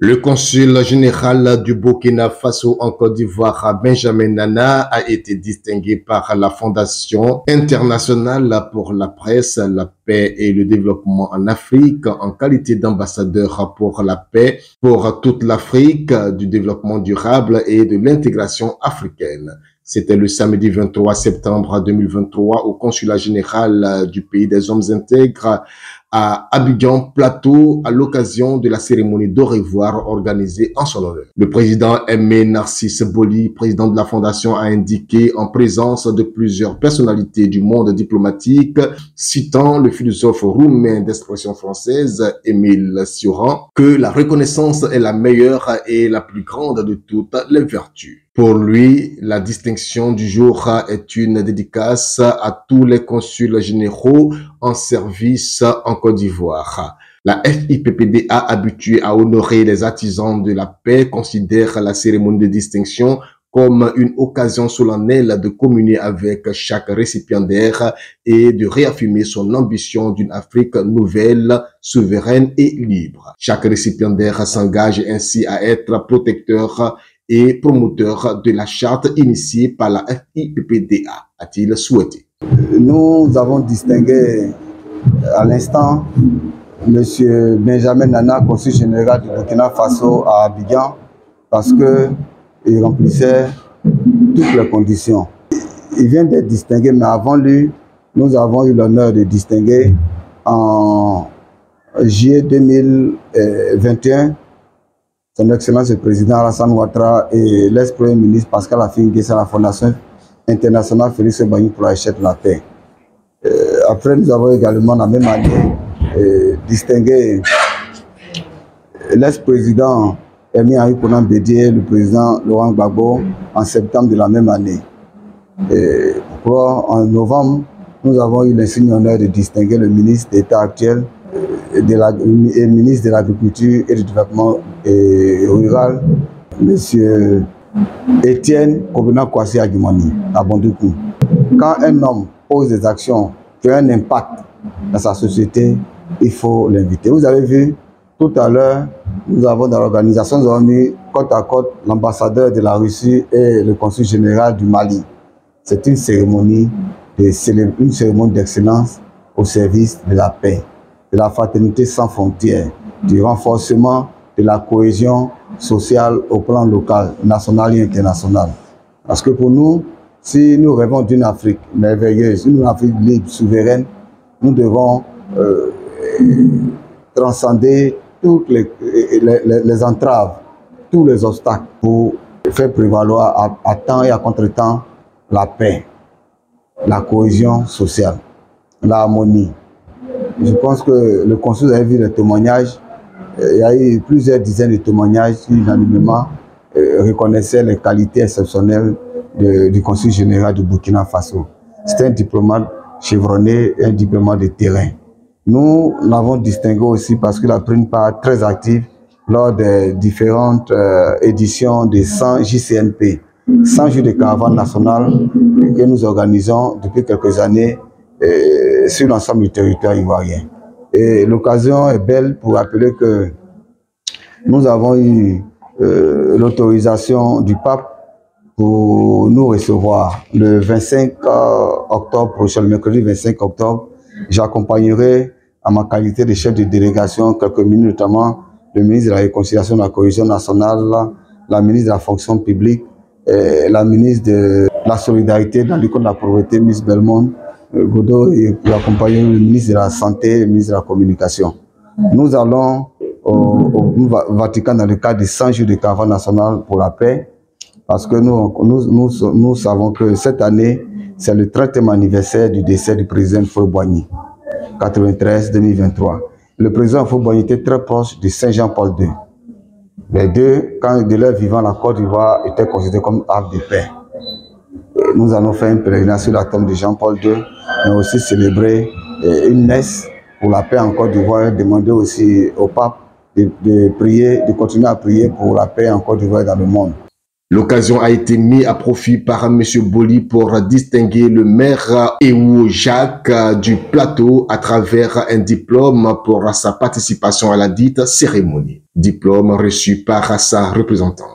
Le consul général du Burkina Faso en Côte d'Ivoire, Benjamin Nana, a été distingué par la Fondation internationale pour la presse, la paix et le développement en Afrique en qualité d'ambassadeur pour la paix pour toute l'Afrique, du développement durable et de l'intégration africaine. C'était le samedi 23 septembre 2023 au consulat général du pays des hommes intègres à Abidjan Plateau à l'occasion de la cérémonie d'au revoir organisée en son honneur. Le président Aimé Narcisse Boli, président de la Fondation, a indiqué en présence de plusieurs personnalités du monde diplomatique, citant le philosophe roumain d'expression française Émile Cioran, que la reconnaissance est la meilleure et la plus grande de toutes les vertus. Pour lui, la distinction du jour est une dédicace à tous les consuls généraux en service en Côte d'Ivoire. La FIPPDA, habituée à honorer les artisans de la paix, considère la cérémonie de distinction comme une occasion solennelle de communier avec chaque récipiendaire et de réaffirmer son ambition d'une Afrique nouvelle, souveraine et libre. Chaque récipiendaire s'engage ainsi à être protecteur et promoteur de la charte initiée par la FIPPDA, a-t-il souhaité. Nous avons distingué à l'instant M. Benjamin Nana, consul général du Burkina Faso à Abidjan, parce qu'il remplissait toutes les conditions. Il vient d'être distingué, mais avant lui, nous avons eu l'honneur de distinguer en juillet 2021 Son Excellence le Président Alassane Ouattara et l'ex-Premier ministre Pascal Affi N'Guessan à la Fondation internationale Félix Houphouët-Boigny pour la recherche de la paix. Après, nous avons également la même année distingué l'ex-président Aimé Henri Konan Bédié, le président Laurent Gbagbo en septembre de la même année. En novembre, nous avons eu l'insigne honneur de distinguer le ministre d'État actuel et ministre de l'Agriculture et du Développement rural, M. Étienne Kobena Kwasi Agumani, à Bondoukou. Quand un homme pose des actions qui ont un impact dans sa société, il faut l'inviter. Vous avez vu, tout à l'heure, nous avons dans l'organisation, nous avons mis côte à côte l'ambassadeur de la Russie et le consul général du Mali. C'est une cérémonie d'excellence au service de la paix, de la fraternité sans frontières, du renforcement de la cohésion sociale au plan local, national et international. Parce que pour nous, si nous rêvons d'une Afrique merveilleuse, une Afrique libre, souveraine, nous devons transcender toutes les entraves, tous les obstacles pour faire prévaloir à temps et à contre-temps la paix, la cohésion sociale, l'harmonie. Je pense que le consul a vu les témoignages. Il y a eu plusieurs dizaines de témoignages qui unanimement reconnaissaient les qualités exceptionnelles du consul général du Burkina Faso. C'est un diplomate chevronné, un diplomate de terrain. Nous l'avons distingué aussi parce qu'il a pris une part très active lors des différentes éditions des 100 JCNP, 100 jours de caravane nationale que nous organisons depuis quelques années sur l'ensemble du territoire ivoirien. Et l'occasion est belle pour rappeler que nous avons eu l'autorisation du pape pour nous recevoir le 25 octobre prochain, le mercredi 25 octobre. J'accompagnerai à ma qualité de chef de délégation quelques minutes, notamment le ministre de la Réconciliation et de la Cohésion nationale, la ministre de la Fonction publique, la ministre de la Solidarité, de la lutte contre la pauvreté, Miss Belmont Godot, et pour accompagner le ministre de la Santé et le ministre de la Communication. Nous allons au Vatican dans le cadre des 100 jours de caravane nationale pour la paix, parce que nous savons que cette année, c'est le 30e anniversaire du décès du président Houphouët-Boigny, 93-2023. Le président Houphouët-Boigny était très proche de Saint Jean-Paul II. Les deux, quand de leur vivant, la Côte d'Ivoire était considérée comme havre de paix. Nous allons faire un pèlerinage sur la tombe de Jean-Paul II, mais aussi célébrer une messe pour la paix en Côte d'Ivoire, demander aussi au pape de prier, de continuer à prier pour la paix en Côte d'Ivoire et dans le monde. L'occasion a été mise à profit par M. Boli pour distinguer le maire Ewo Jacques du Plateau à travers un diplôme pour sa participation à la dite cérémonie. Diplôme reçu par sa représentante.